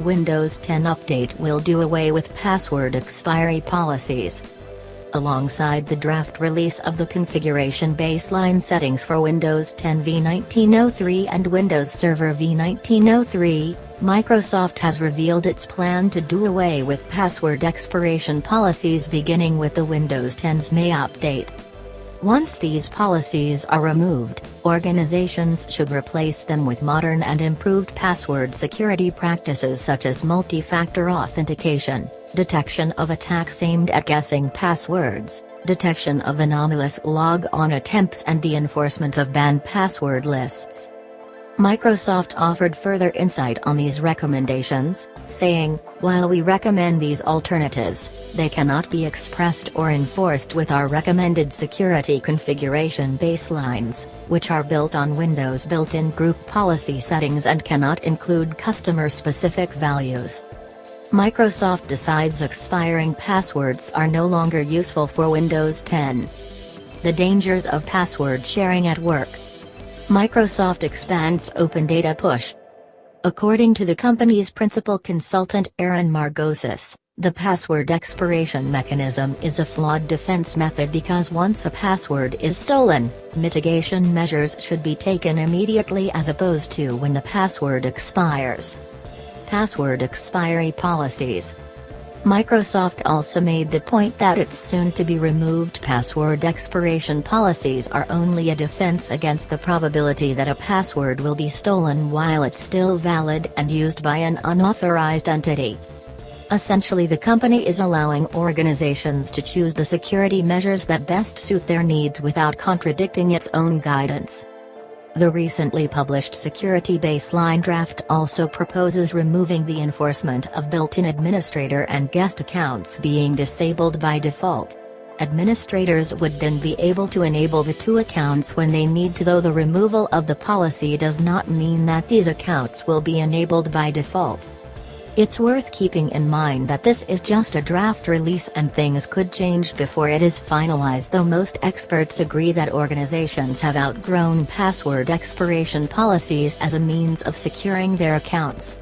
Windows 10 update will do away with password expiry policies. Alongside the draft release of the configuration baseline settings for Windows 10 v1903 and Windows Server v1903, Microsoft has revealed its plan to do away with password expiration policies beginning with the Windows 10's May update. Once these policies are removed, organizations should replace them with modern and improved password security practices such as multi-factor authentication, detection of attacks aimed at guessing passwords, detection of anomalous log-on attempts and the enforcement of banned password lists. Microsoft offered further insight on these recommendations, saying, "While we recommend these alternatives, they cannot be expressed or enforced with our recommended security configuration baselines, which are built on Windows' built-in group policy settings and cannot include customer-specific values." Microsoft decides expiring passwords are no longer useful for Windows 10. The dangers of password sharing at work. Microsoft expands open data push. According to the company's principal consultant Aaron Margosis, the password expiration mechanism is a flawed defense method because once a password is stolen, mitigation measures should be taken immediately as opposed to when the password expires. Password expiry policies. Microsoft also made the point that its soon-to-be-removed password expiration policies are only a defense against the probability that a password will be stolen while it's still valid and used by an unauthorized entity. Essentially, the company is allowing organizations to choose the security measures that best suit their needs without contradicting its own guidance. The recently published security baseline draft also proposes removing the enforcement of built-in administrator and guest accounts being disabled by default. Administrators would then be able to enable the two accounts when they need to, though the removal of the policy does not mean that these accounts will be enabled by default. It's worth keeping in mind that this is just a draft release and things could change before it is finalized, though most experts agree that organizations have outgrown password expiration policies as a means of securing their accounts.